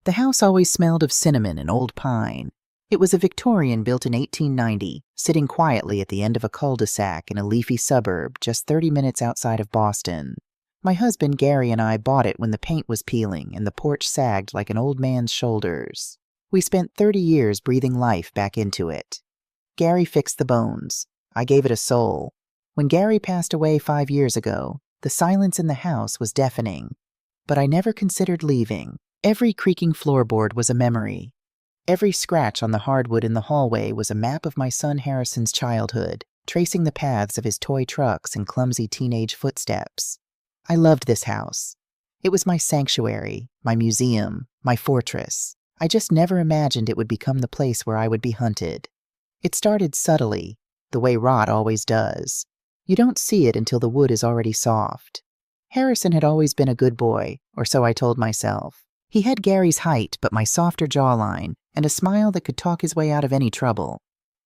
The house always smelled of cinnamon and old pine. It was a Victorian built in 1890, sitting quietly at the end of a cul-de-sac in a leafy suburb just 30 minutes outside of Boston. My husband Gary and I bought it when the paint was peeling and the porch sagged like an old man's shoulders. We spent 30 years breathing life back into it. Gary fixed the bones. I gave it a soul. When Gary passed away 5 years ago, the silence in the house was deafening. But I never considered leaving. Every creaking floorboard was a memory. Every scratch on the hardwood in the hallway was a map of my son Harrison's childhood, tracing the paths of his toy trucks and clumsy teenage footsteps. I loved this house. It was my sanctuary, my museum, my fortress. I just never imagined it would become the place where I would be hunted. It started subtly, the way rot always does. You don't see it until the wood is already soft. Harrison had always been a good boy, or so I told myself. He had Gary's height, but my softer jawline, and a smile that could talk his way out of any trouble.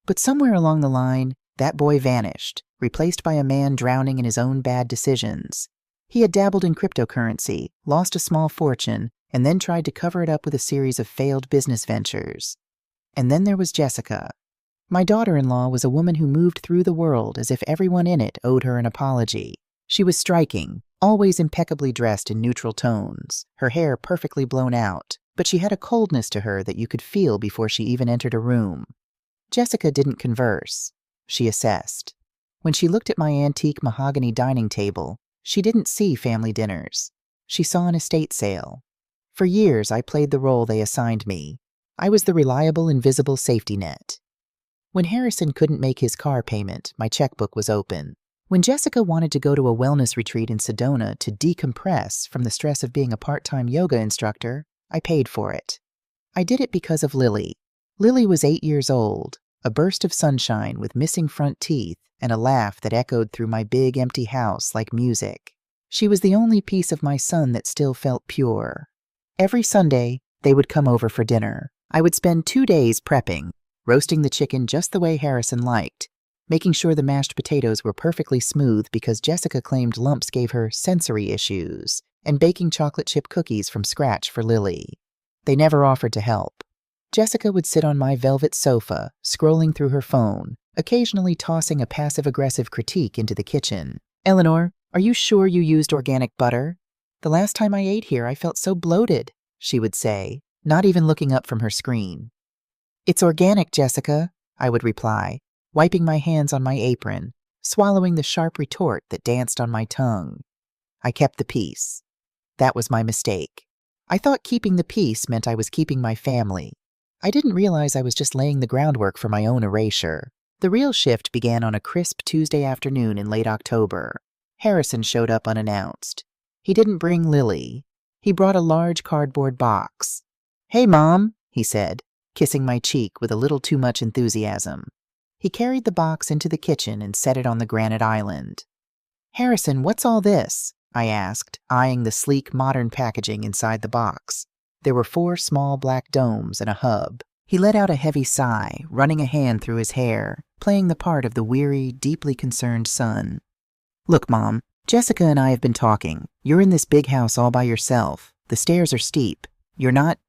But somewhere along the line, that boy vanished, replaced by a man drowning in his own bad decisions. He had dabbled in cryptocurrency, lost a small fortune, and then tried to cover it up with a series of failed business ventures. And then there was Jessica. My daughter-in-law was a woman who moved through the world as if everyone in it owed her an apology. She was striking, always impeccably dressed in neutral tones, her hair perfectly blown out, but she had a coldness to her that you could feel before she even entered a room. Jessica didn't converse. She assessed. When she looked at my antique mahogany dining table, she didn't see family dinners. She saw an estate sale. For years, I played the role they assigned me. I was the reliable, invisible safety net. When Harrison couldn't make his car payment, my checkbook was open. When Jessica wanted to go to a wellness retreat in Sedona to decompress from the stress of being a part-time yoga instructor, I paid for it. I did it because of Lily. Lily was 8 years old, a burst of sunshine with missing front teeth and a laugh that echoed through my big, empty house like music. She was the only piece of my son that still felt pure. Every Sunday, they would come over for dinner. I would spend 2 days prepping, roasting the chicken just the way Harrison liked, making sure the mashed potatoes were perfectly smooth because Jessica claimed lumps gave her sensory issues, and baking chocolate chip cookies from scratch for Lily. They never offered to help. Jessica would sit on my velvet sofa, scrolling through her phone, occasionally tossing a passive-aggressive critique into the kitchen. "Eleanor, are you sure you used organic butter? The last time I ate here, I felt so bloated," she would say, not even looking up from her screen. "It's organic, Jessica," I would reply, wiping my hands on my apron, swallowing the sharp retort that danced on my tongue. I kept the peace. That was my mistake. I thought keeping the peace meant I was keeping my family. I didn't realize I was just laying the groundwork for my own erasure. The real shift began on a crisp Tuesday afternoon in late October. Harrison showed up unannounced. He didn't bring Lily. He brought a large cardboard box. "Hey, Mom," he said, kissing my cheek with a little too much enthusiasm. He carried the box into the kitchen and set it on the granite island. "Harrison, what's all this?" I asked, eyeing the sleek, modern packaging inside the box. There were 4 small black domes and a hub. He let out a heavy sigh, running a hand through his hair, playing the part of the weary, deeply concerned son. "Look, Mom, Jessica and I have been talking. You're in this big house all by yourself. The stairs are steep. You're not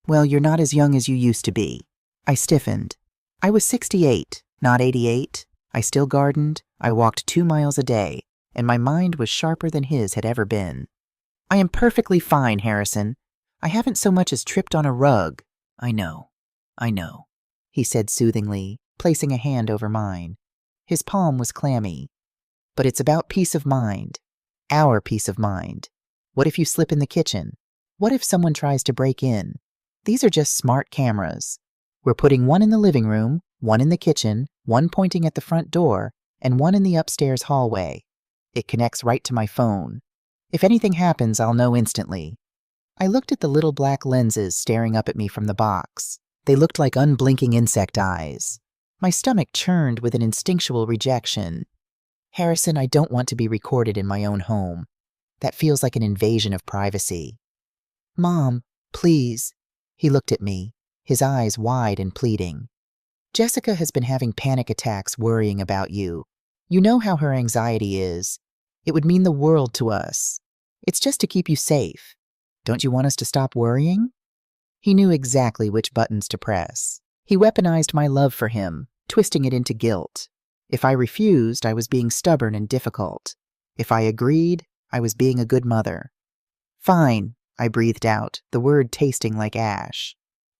as young as you used to be." I stiffened. I was 68, not 88. I still gardened. I walked 2 miles a day, and my mind was sharper than his had ever been. "I am perfectly fine, Harrison. I haven't so much as tripped on a rug." I know, he said soothingly, placing a hand over mine. His palm was clammy. "But it's about peace of mind. Our peace of mind. What if you slip in the kitchen? What if someone tries to break in? These are just smart cameras. We're putting one in the living room, one in the kitchen, one pointing at the front door, and one in the upstairs hallway. It connects right to my phone. If anything happens, I'll know instantly." I looked at the little black lenses staring up at me from the box. They looked like unblinking insect eyes. My stomach churned with an instinctual rejection. "Harrison, I don't want to be recorded in my own home. That feels like an invasion of privacy." "Mom, please." He looked at me, his eyes wide and pleading. "Jessica has been having panic attacks worrying about you. You know how her anxiety is. It would mean the world to us. It's just to keep you safe. Don't you want us to stop worrying?" He knew exactly which buttons to press. He weaponized my love for him, twisting it into guilt. If I refused, I was being stubborn and difficult. If I agreed, I was being a good mother. Fine, I breathed out, the word tasting like ash.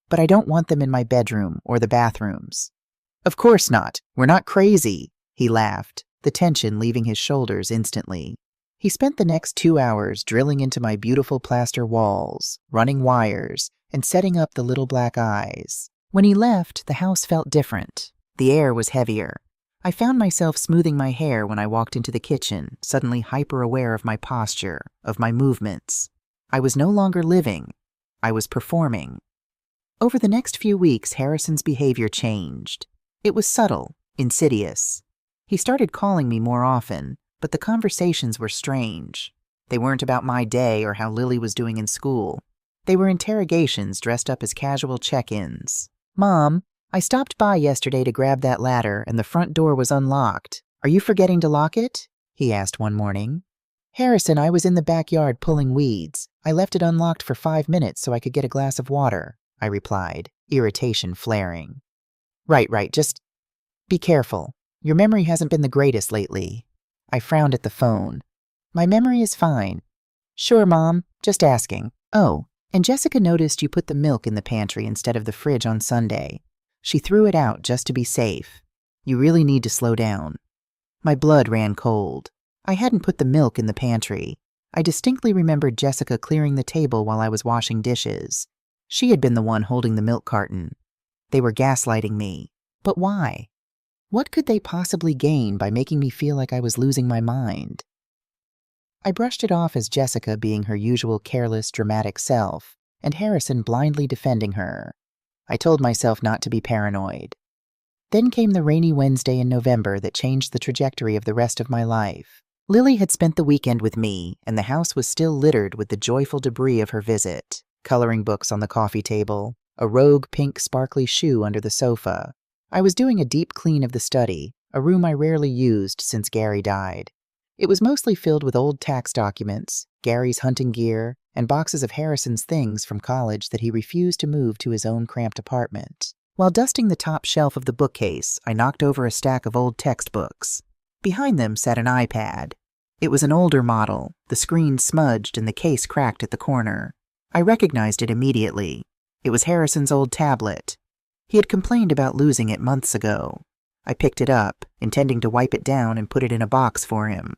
But I don't want them in my bedroom or the bathrooms. Of course not. We're not crazy, he laughed, the tension leaving his shoulders instantly. He spent the next 2 hours drilling into my beautiful plaster walls, running wires, and setting up the little black eyes. When he left, the house felt different. The air was heavier. I found myself smoothing my hair when I walked into the kitchen, suddenly hyper-aware of my posture, of my movements. I was no longer living. I was performing. Over the next few weeks, Harrison's behavior changed. It was subtle, insidious. He started calling me more often, but the conversations were strange. They weren't about my day or how Lily was doing in school. They were interrogations dressed up as casual check-ins. Mom, I stopped by yesterday to grab that ladder and the front door was unlocked. Are you forgetting to lock it? He asked one morning. Harrison, I was in the backyard pulling weeds. I left it unlocked for 5 minutes so I could get a glass of water, I replied, irritation flaring. Right, just be careful. Your memory hasn't been the greatest lately. I frowned at the phone. My memory is fine. Sure, Mom, just asking. Oh, and Jessica noticed you put the milk in the pantry instead of the fridge on Sunday. She threw it out just to be safe. You really need to slow down. My blood ran cold. I hadn't put the milk in the pantry. I distinctly remembered Jessica clearing the table while I was washing dishes. She had been the one holding the milk carton. They were gaslighting me. But why? What could they possibly gain by making me feel like I was losing my mind? I brushed it off as Jessica being her usual careless, dramatic self, and Harrison blindly defending her. I told myself not to be paranoid. Then came the rainy Wednesday in November that changed the trajectory of the rest of my life. Lily had spent the weekend with me, and the house was still littered with the joyful debris of her visit. Coloring books on the coffee table, a rogue pink sparkly shoe under the sofa. I was doing a deep clean of the study, a room I rarely used since Gary died. It was mostly filled with old tax documents, Gary's hunting gear, and boxes of Harrison's things from college that he refused to move to his own cramped apartment. While dusting the top shelf of the bookcase, I knocked over a stack of old textbooks. Behind them sat an iPad. It was an older model, the screen smudged and the case cracked at the corner. I recognized it immediately. It was Harrison's old tablet. He had complained about losing it months ago. I picked it up, intending to wipe it down and put it in a box for him.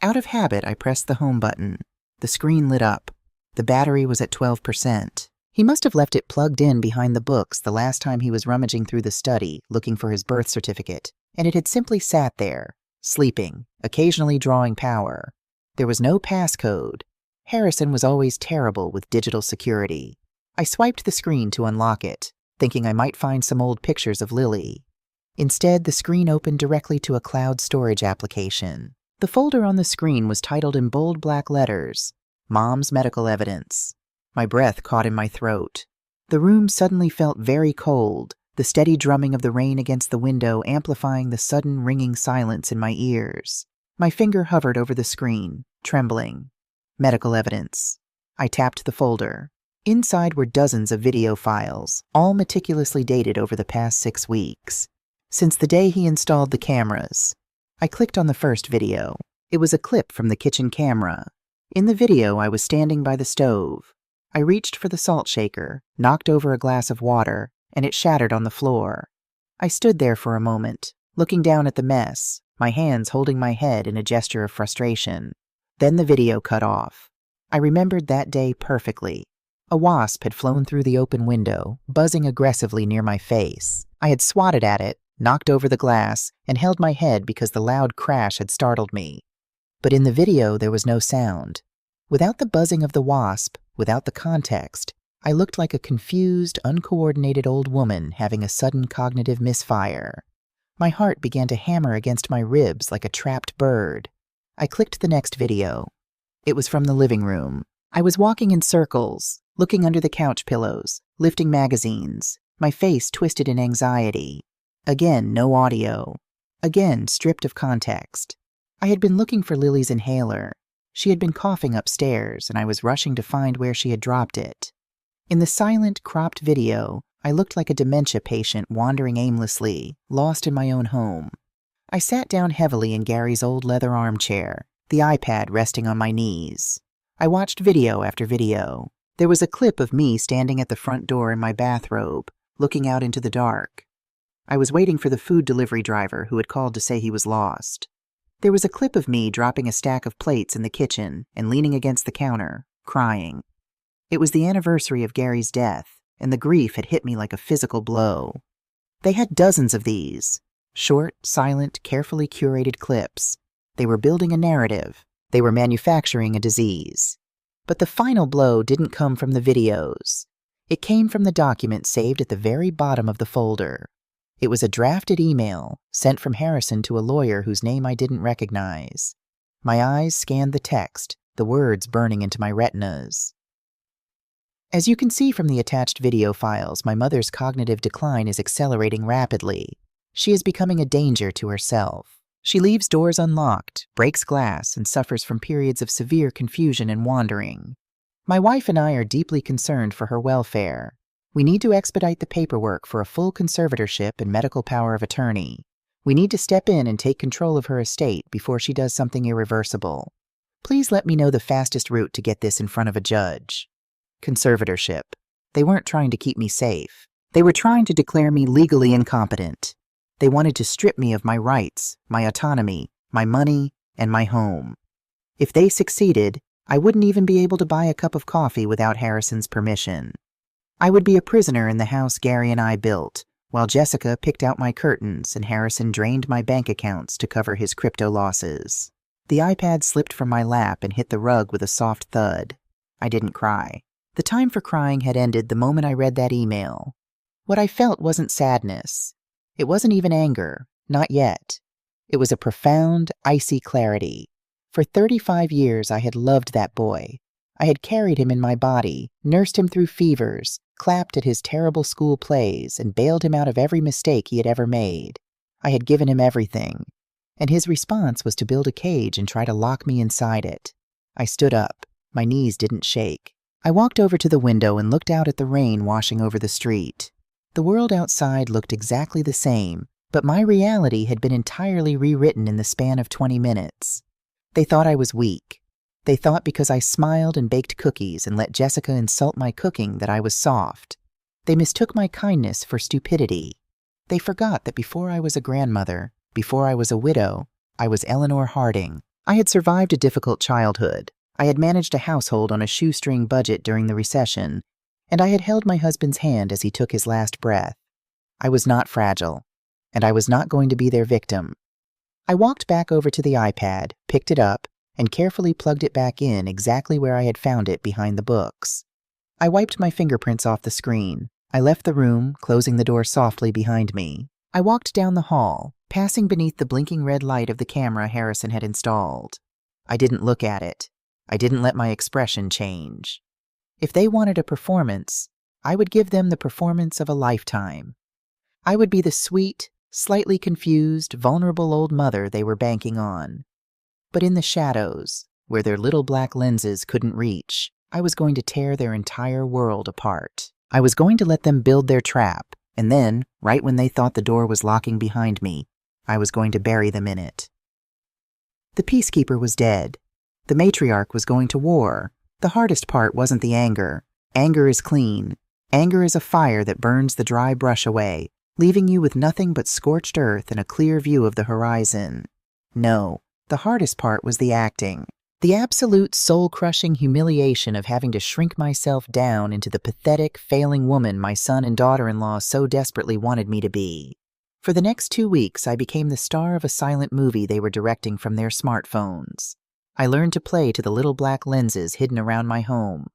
Out of habit, I pressed the home button. The screen lit up. The battery was at 12%. He must have left it plugged in behind the books the last time he was rummaging through the study, looking for his birth certificate, and it had simply sat there, sleeping, occasionally drawing power. There was no passcode. Harrison was always terrible with digital security. I swiped the screen to unlock it, thinking I might find some old pictures of Lily. Instead, the screen opened directly to a cloud storage application. The folder on the screen was titled in bold black letters, Mom's Medical Evidence. My breath caught in my throat. The room suddenly felt very cold, the steady drumming of the rain against the window amplifying the sudden ringing silence in my ears. My finger hovered over the screen, trembling. Medical evidence. I tapped the folder. Inside were dozens of video files, all meticulously dated over the past 6 weeks. Since the day he installed the cameras. I clicked on the first video. It was a clip from the kitchen camera. In the video, I was standing by the stove. I reached for the salt shaker, knocked over a glass of water, and it shattered on the floor. I stood there for a moment, looking down at the mess, my hands holding my head in a gesture of frustration. Then the video cut off. I remembered that day perfectly. A wasp had flown through the open window, buzzing aggressively near my face. I had swatted at it, knocked over the glass, and held my head because the loud crash had startled me. But in the video, there was no sound. Without the buzzing of the wasp, without the context, I looked like a confused, uncoordinated old woman having a sudden cognitive misfire. My heart began to hammer against my ribs like a trapped bird. I clicked the next video. It was from the living room. I was walking in circles, looking under the couch pillows, lifting magazines, my face twisted in anxiety. Again, no audio. Again, stripped of context. I had been looking for Lily's inhaler. She had been coughing upstairs, and I was rushing to find where she had dropped it. In the silent, cropped video, I looked like a dementia patient wandering aimlessly, lost in my own home. I sat down heavily in Gary's old leather armchair, the iPad resting on my knees. I watched video after video. There was a clip of me standing at the front door in my bathrobe, looking out into the dark. I was waiting for the food delivery driver who had called to say he was lost. There was a clip of me dropping a stack of plates in the kitchen and leaning against the counter, crying. It was the anniversary of Gary's death, and the grief had hit me like a physical blow. They had dozens of these. Short, silent, carefully curated clips. They were building a narrative. They were manufacturing a disease. But the final blow didn't come from the videos. It came from the document saved at the very bottom of the folder. It was a drafted email sent from Harrison to a lawyer whose name I didn't recognize. My eyes scanned the text, the words burning into my retinas. As you can see from the attached video files, my mother's cognitive decline is accelerating rapidly. She is becoming a danger to herself. She leaves doors unlocked, breaks glass, and suffers from periods of severe confusion and wandering. My wife and I are deeply concerned for her welfare. We need to expedite the paperwork for a full conservatorship and medical power of attorney. We need to step in and take control of her estate before she does something irreversible. Please let me know the fastest route to get this in front of a judge. Conservatorship. They weren't trying to keep me safe. They were trying to declare me legally incompetent. They wanted to strip me of my rights, my autonomy, my money, and my home. If they succeeded, I wouldn't even be able to buy a cup of coffee without Harrison's permission. I would be a prisoner in the house Gary and I built, while Jessica picked out my curtains and Harrison drained my bank accounts to cover his crypto losses. The iPad slipped from my lap and hit the rug with a soft thud. I didn't cry. The time for crying had ended the moment I read that email. What I felt wasn't sadness. It wasn't even anger, not yet. It was a profound, icy clarity. For 35 years I had loved that boy. I had carried him in my body, nursed him through fevers, clapped at his terrible school plays, and bailed him out of every mistake he had ever made. I had given him everything, and his response was to build a cage and try to lock me inside it. I stood up. My knees didn't shake. I walked over to the window and looked out at the rain washing over the street. The world outside looked exactly the same, but my reality had been entirely rewritten in the span of 20 minutes. They thought I was weak. They thought because I smiled and baked cookies and let Jessica insult my cooking that I was soft. They mistook my kindness for stupidity. They forgot that before I was a grandmother, before I was a widow, I was Eleanor Harding. I had survived a difficult childhood. I had managed a household on a shoestring budget during the recession, and I had held my husband's hand as he took his last breath. I was not fragile, and I was not going to be their victim. I walked back over to the iPad, picked it up, and carefully plugged it back in exactly where I had found it behind the books. I wiped my fingerprints off the screen. I left the room, closing the door softly behind me. I walked down the hall, passing beneath the blinking red light of the camera Harrison had installed. I didn't look at it. I didn't let my expression change. If they wanted a performance, I would give them the performance of a lifetime. I would be the sweet, slightly confused, vulnerable old mother they were banking on. But in the shadows, where their little black lenses couldn't reach, I was going to tear their entire world apart. I was going to let them build their trap, and then, right when they thought the door was locking behind me, I was going to bury them in it. The peacekeeper was dead. The matriarch was going to war. The hardest part wasn't the anger. Anger is clean. Anger is a fire that burns the dry brush away, leaving you with nothing but scorched earth and a clear view of the horizon. No, the hardest part was the acting. The absolute soul-crushing humiliation of having to shrink myself down into the pathetic, failing woman my son and daughter-in-law so desperately wanted me to be. For the next 2 weeks, I became the star of a silent movie they were directing from their smartphones. I learned to play to the little black lenses hidden around my home.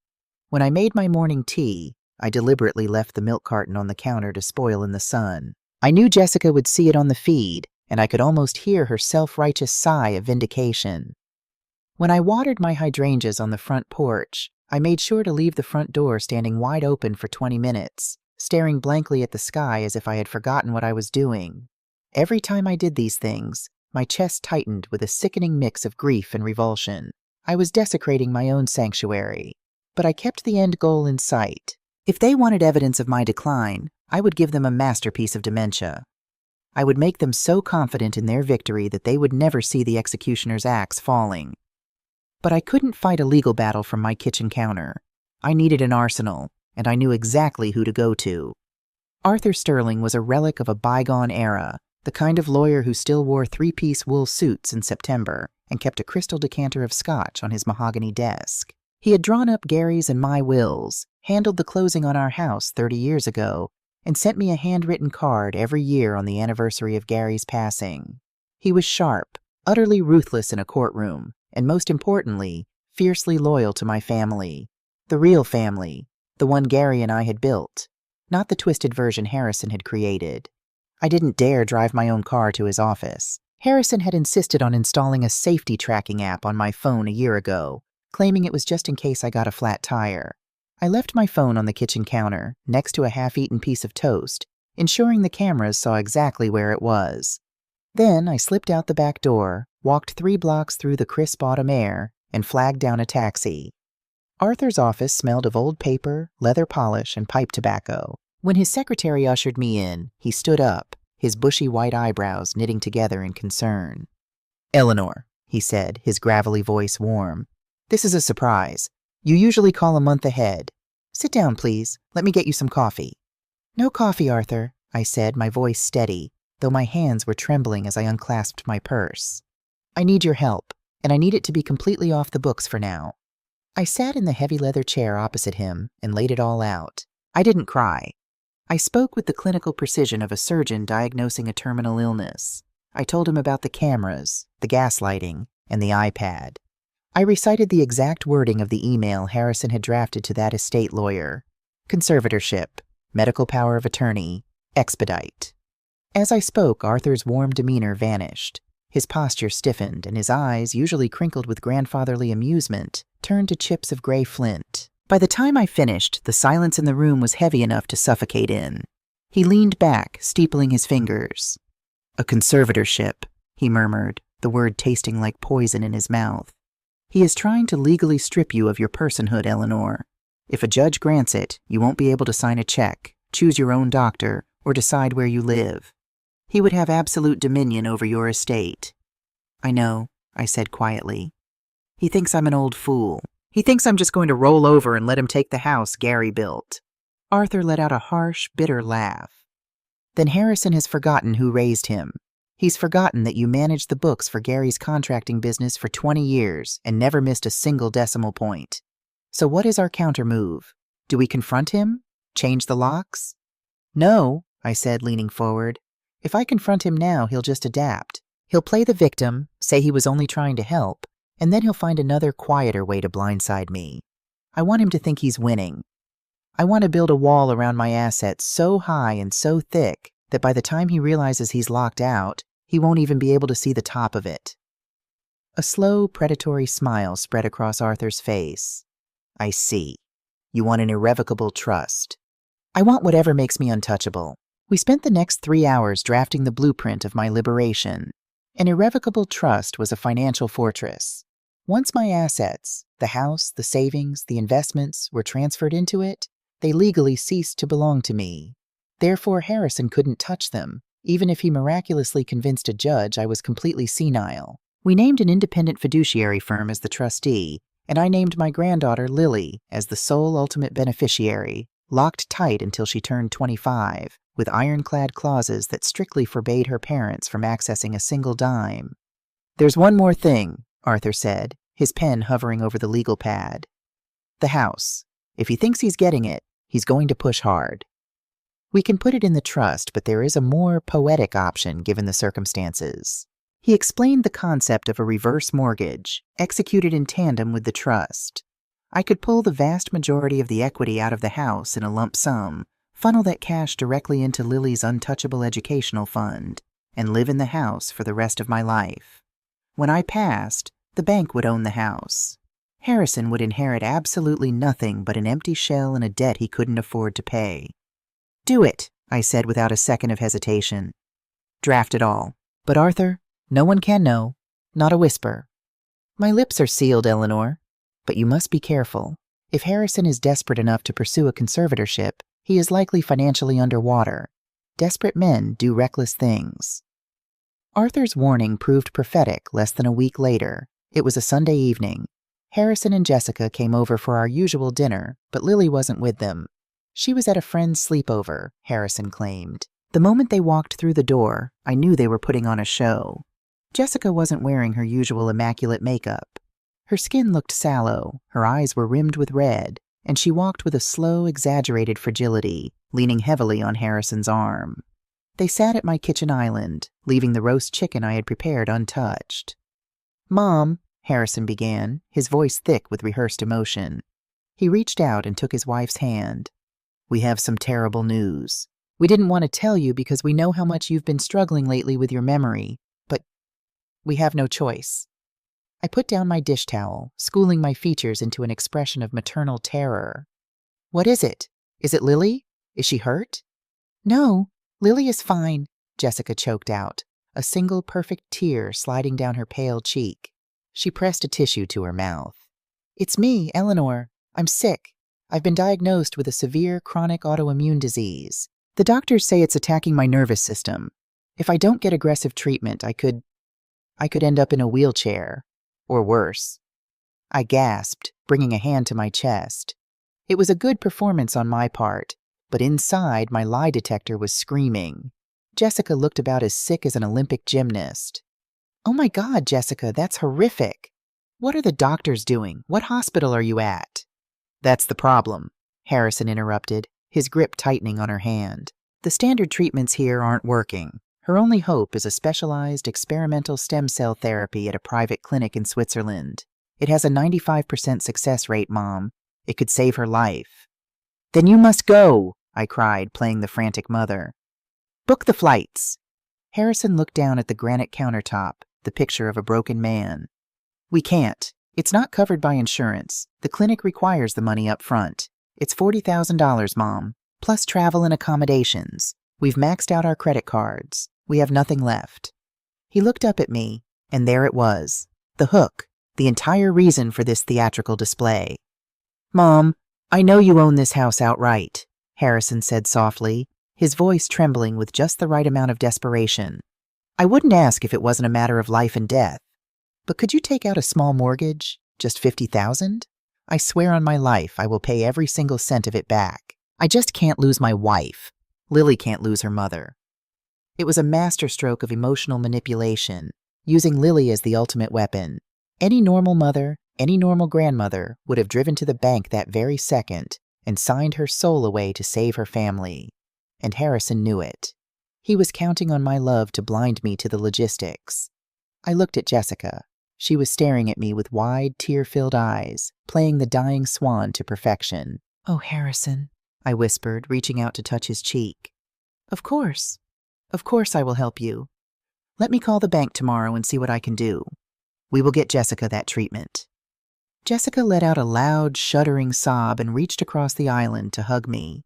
When I made my morning tea, I deliberately left the milk carton on the counter to spoil in the sun. I knew Jessica would see it on the feed, and I could almost hear her self-righteous sigh of vindication. When I watered my hydrangeas on the front porch, I made sure to leave the front door standing wide open for 20 minutes, staring blankly at the sky as if I had forgotten what I was doing. Every time I did these things, my chest tightened with a sickening mix of grief and revulsion. I was desecrating my own sanctuary, but I kept the end goal in sight. If they wanted evidence of my decline, I would give them a masterpiece of dementia. I would make them so confident in their victory that they would never see the executioner's axe falling. But I couldn't fight a legal battle from my kitchen counter. I needed an arsenal, and I knew exactly who to go to. Arthur Sterling was a relic of a bygone era, the kind of lawyer who still wore three-piece wool suits in September and kept a crystal decanter of scotch on his mahogany desk. He had drawn up Gary's and my wills, handled the closing on our house 30 years ago, and sent me a handwritten card every year on the anniversary of Gary's passing. He was sharp, utterly ruthless in a courtroom, and most importantly, fiercely loyal to my family. The real family, the one Gary and I had built, not the twisted version Harrison had created. I didn't dare drive my own car to his office. Harrison had insisted on installing a safety tracking app on my phone a year ago, claiming it was just in case I got a flat tire. I left my phone on the kitchen counter, next to a half-eaten piece of toast, ensuring the cameras saw exactly where it was. Then I slipped out the back door, walked 3 blocks through the crisp autumn air, and flagged down a taxi. Arthur's office smelled of old paper, leather polish, and pipe tobacco. When his secretary ushered me in, he stood up, his bushy white eyebrows knitting together in concern. "Eleanor," he said, his gravelly voice warm, "this is a surprise. You usually call a month ahead. Sit down, please. Let me get you some coffee." "No coffee, Arthur," I said, my voice steady, though my hands were trembling as I unclasped my purse. "I need your help, and I need it to be completely off the books for now." I sat in the heavy leather chair opposite him and laid it all out. I didn't cry. I spoke with the clinical precision of a surgeon diagnosing a terminal illness. I told him about the cameras, the gaslighting, and the iPad. I recited the exact wording of the email Harrison had drafted to that estate lawyer. Conservatorship, medical power of attorney, expedite. As I spoke, Arthur's warm demeanor vanished. His posture stiffened, and his eyes, usually crinkled with grandfatherly amusement, turned to chips of gray flint. By the time I finished, the silence in the room was heavy enough to suffocate in. He leaned back, steepling his fingers. "A conservatorship," he murmured, the word tasting like poison in his mouth. "He is trying to legally strip you of your personhood, Eleanor. If a judge grants it, you won't be able to sign a check, choose your own doctor, or decide where you live. He would have absolute dominion over your estate." "I know," I said quietly. "He thinks I'm an old fool. He thinks I'm just going to roll over and let him take the house Gary built." Arthur let out a harsh, bitter laugh. "Then Harrison has forgotten who raised him. He's forgotten that you managed the books for Gary's contracting business for 20 years and never missed a single decimal point. So what is our counter move? Do we confront him? Change the locks?" "No," I said, leaning forward. "If I confront him now, he'll just adapt. He'll play the victim, say he was only trying to help, and then he'll find another, quieter way to blindside me. I want him to think he's winning. I want to build a wall around my assets so high and so thick that by the time he realizes he's locked out, he won't even be able to see the top of it." A slow, predatory smile spread across Arthur's face. "I see. You want an irrevocable trust." "I want whatever makes me untouchable." We spent the next 3 hours drafting the blueprint of my liberation. An irrevocable trust was a financial fortress. Once my assets, the house, the savings, the investments, were transferred into it, they legally ceased to belong to me. Therefore, Harrison couldn't touch them, even if he miraculously convinced a judge I was completely senile. We named an independent fiduciary firm as the trustee, and I named my granddaughter Lily as the sole ultimate beneficiary, locked tight until she turned 25, with ironclad clauses that strictly forbade her parents from accessing a single dime. "There's one more thing," Arthur said, his pen hovering over the legal pad. "The house. If he thinks he's getting it, he's going to push hard. We can put it in the trust, but there is a more poetic option given the circumstances." He explained the concept of a reverse mortgage, executed in tandem with the trust. I could pull the vast majority of the equity out of the house in a lump sum, funnel that cash directly into Lily's untouchable educational fund, and live in the house for the rest of my life. When I passed, the bank would own the house. Harrison would inherit absolutely nothing but an empty shell and a debt he couldn't afford to pay. "Do it," I said without a second of hesitation. "Draft it all. But Arthur, no one can know. Not a whisper." "My lips are sealed, Eleanor. But you must be careful. If Harrison is desperate enough to pursue a conservatorship, he is likely financially underwater. Desperate men do reckless things. Arthur's warning proved prophetic less than a week later. It was a Sunday evening. Harrison and Jessica came over for our usual dinner, but Lily wasn't with them. She was at a friend's sleepover, Harrison claimed. The moment they walked through the door, I knew they were putting on a show. Jessica wasn't wearing her usual immaculate makeup. Her skin looked sallow, her eyes were rimmed with red, and she walked with a slow, exaggerated fragility, leaning heavily on Harrison's arm. They sat at my kitchen island, leaving the roast chicken I had prepared untouched. "Mom," Harrison began, his voice thick with rehearsed emotion. He reached out and took his wife's hand. "We have some terrible news. We didn't want to tell you because we know how much you've been struggling lately with your memory, but we have no choice." I put down my dish towel, schooling my features into an expression of maternal terror. "What is it? Is it Lily? Is she hurt?" "No, Lily is fine," Jessica choked out, a single perfect tear sliding down her pale cheek. She pressed a tissue to her mouth. "It's me, Eleanor. I'm sick. I've been diagnosed with a severe chronic autoimmune disease. The doctors say it's attacking my nervous system. If I don't get aggressive treatment, I could end up in a wheelchair. Or worse." I gasped, bringing a hand to my chest. It was a good performance on my part, but inside my lie detector was screaming. Jessica looked about as sick as an Olympic gymnast. "Oh my God, Jessica, that's horrific. What are the doctors doing? What hospital are you at?" "That's the problem," Harrison interrupted, his grip tightening on her hand. "The standard treatments here aren't working. Her only hope is a specialized experimental stem cell therapy at a private clinic in Switzerland. It has a 95% success rate, Mom. It could save her life." "Then you must go," I cried, playing the frantic mother. "Book the flights." Harrison looked down at the granite countertop, the picture of a broken man. "We can't. It's not covered by insurance. The clinic requires the money up front. It's $40,000, Mom, plus travel and accommodations. We've maxed out our credit cards. We have nothing left." He looked up at me, and there it was, the hook, the entire reason for this theatrical display. "Mom, I know you own this house outright," Harrison said softly, his voice trembling with just the right amount of desperation. "I wouldn't ask if it wasn't a matter of life and death. But could you take out a small mortgage? Just $50,000? I swear on my life I will pay every single cent of it back. I just can't lose my wife. Lily can't lose her mother." It was a masterstroke of emotional manipulation, using Lily as the ultimate weapon. Any normal mother, any normal grandmother would have driven to the bank that very second and signed her soul away to save her family. And Harrison knew it. He was counting on my love to blind me to the logistics. I looked at Jessica. She was staring at me with wide, tear-filled eyes, playing the dying swan to perfection. "Oh, Harrison," I whispered, reaching out to touch his cheek. Of course I will help you. Let me call the bank tomorrow and see what I can do. We will get Jessica that treatment." Jessica let out a loud, shuddering sob and reached across the island to hug me.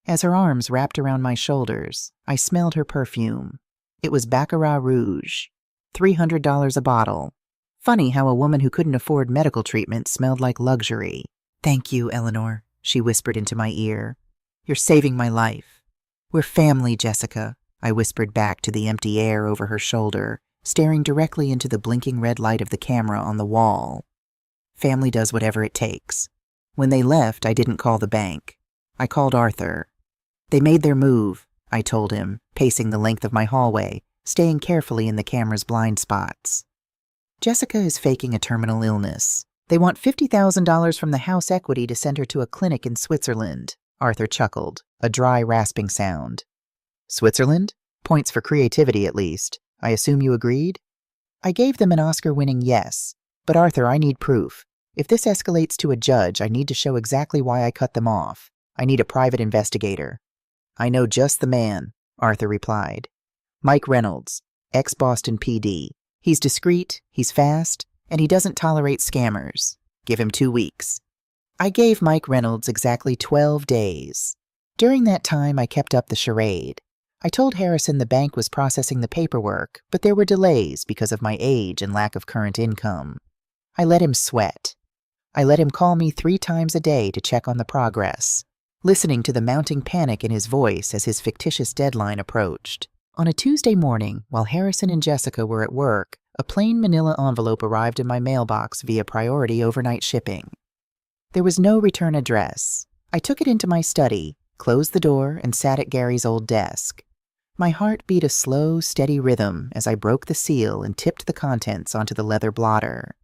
As her arms wrapped around my shoulders, I smelled her perfume. It was Baccarat Rouge, $300 a bottle. Funny how a woman who couldn't afford medical treatment smelled like luxury. "Thank you, Eleanor," she whispered into my ear. "You're saving my life." "We're family, Jessica," I whispered back to the empty air over her shoulder, staring directly into the blinking red light of the camera on the wall. Family does whatever it takes. When they left, I didn't call the bank. I called Arthur. "They made their move," I told him, pacing the length of my hallway, staying carefully in the camera's blind spots. "Jessica is faking a terminal illness. They want $50,000 from the house equity to send her to a clinic in Switzerland." Arthur chuckled, a dry, rasping sound. "Switzerland? Points for creativity, at least. I assume you agreed?" I gave them an Oscar-winning yes. "But Arthur, I need proof. If this escalates to a judge, I need to show exactly why I cut them off. I need a private investigator." "I know just the man," Arthur replied. "Mike Reynolds, ex-Boston PD. He's discreet, he's fast, and he doesn't tolerate scammers. Give him 2 weeks." I gave Mike Reynolds exactly 12 days. During that time, I kept up the charade. I told Harrison the bank was processing the paperwork, but there were delays because of my age and lack of current income. I let him sweat. I let him call me 3 times a day to check on the progress, listening to the mounting panic in his voice as his fictitious deadline approached. On a Tuesday morning, while Harrison and Jessica were at work, a plain manila envelope arrived in my mailbox via priority overnight shipping. There was no return address. I took it into my study, closed the door, and sat at Gary's old desk. My heart beat a slow, steady rhythm as I broke the seal and tipped the contents onto the leather blotter.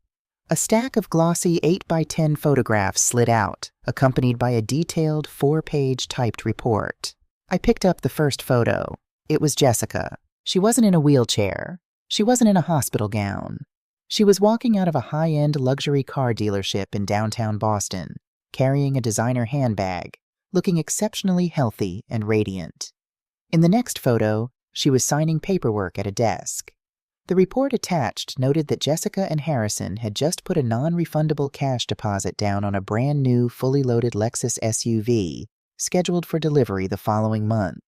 A stack of glossy 8x10 photographs slid out, accompanied by a detailed 4-page typed report. I picked up the first photo. It was Jessica. She wasn't in a wheelchair. She wasn't in a hospital gown. She was walking out of a high-end luxury car dealership in downtown Boston, carrying a designer handbag, looking exceptionally healthy and radiant. In the next photo, she was signing paperwork at a desk. The report attached noted that Jessica and Harrison had just put a non-refundable cash deposit down on a brand new, fully loaded Lexus SUV, scheduled for delivery the following month.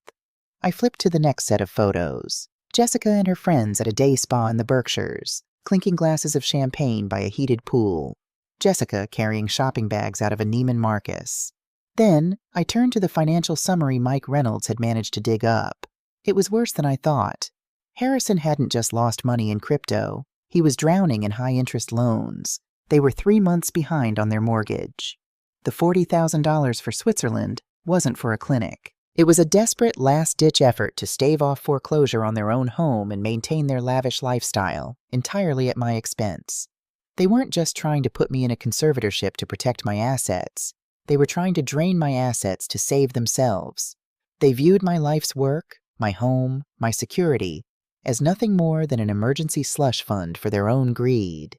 I flipped to the next set of photos. Jessica and her friends at a day spa in the Berkshires, clinking glasses of champagne by a heated pool. Jessica carrying shopping bags out of a Neiman Marcus. Then, I turned to the financial summary Mike Reynolds had managed to dig up. It was worse than I thought. Harrison hadn't just lost money in crypto. He was drowning in high-interest loans. They were 3 months behind on their mortgage. The $40,000 for Switzerland wasn't for a clinic. It was a desperate last-ditch effort to stave off foreclosure on their own home and maintain their lavish lifestyle, entirely at my expense. They weren't just trying to put me in a conservatorship to protect my assets. They were trying to drain my assets to save themselves. They viewed my life's work, my home, my security, as nothing more than an emergency slush fund for their own greed.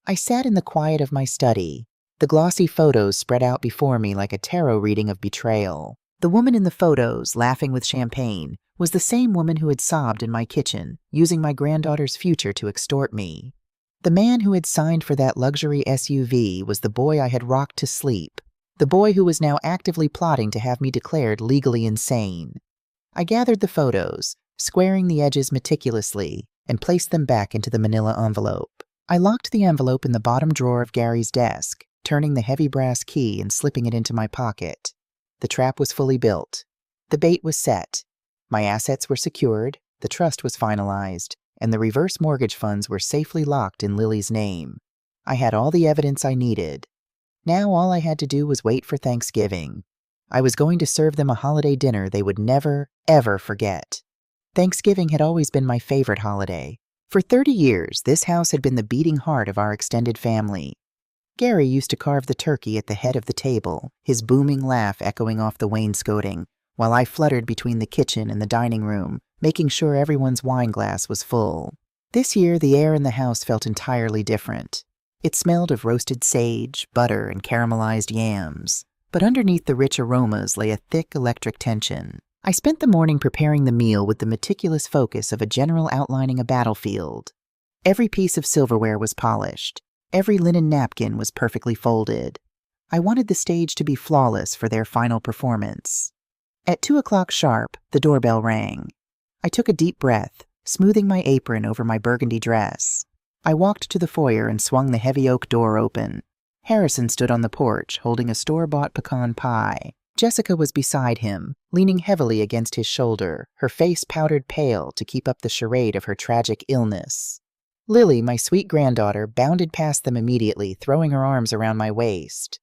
I sat in the quiet of my study, the glossy photos spread out before me like a tarot reading of betrayal. The woman in the photos, laughing with champagne, was the same woman who had sobbed in my kitchen, using my granddaughter's future to extort me. The man who had signed for that luxury SUV was the boy I had rocked to sleep, the boy who was now actively plotting to have me declared legally insane. I gathered the photos, squaring the edges meticulously, and placed them back into the manila envelope. I locked the envelope in the bottom drawer of Gary's desk, turning the heavy brass key and slipping it into my pocket. The trap was fully built. The bait was set. My assets were secured, the trust was finalized, and the reverse mortgage funds were safely locked in Lily's name. I had all the evidence I needed. Now all I had to do was wait for Thanksgiving. I was going to serve them a holiday dinner they would never, ever forget. Thanksgiving had always been my favorite holiday. For 30 years, this house had been the beating heart of our extended family. Gary used to carve the turkey at the head of the table, his booming laugh echoing off the wainscoting, while I fluttered between the kitchen and the dining room, making sure everyone's wine glass was full. This year, the air in the house felt entirely different. It smelled of roasted sage, butter, and caramelized yams. But underneath the rich aromas lay a thick electric tension. I spent the morning preparing the meal with the meticulous focus of a general outlining a battlefield. Every piece of silverware was polished. Every linen napkin was perfectly folded. I wanted the stage to be flawless for their final performance. At 2 o'clock sharp, the doorbell rang. I took a deep breath, smoothing my apron over my burgundy dress. I walked to the foyer and swung the heavy oak door open. Harrison stood on the porch, holding a store-bought pecan pie. Jessica was beside him, leaning heavily against his shoulder, her face powdered pale to keep up the charade of her tragic illness. Lily, my sweet granddaughter, bounded past them immediately, throwing her arms around my waist.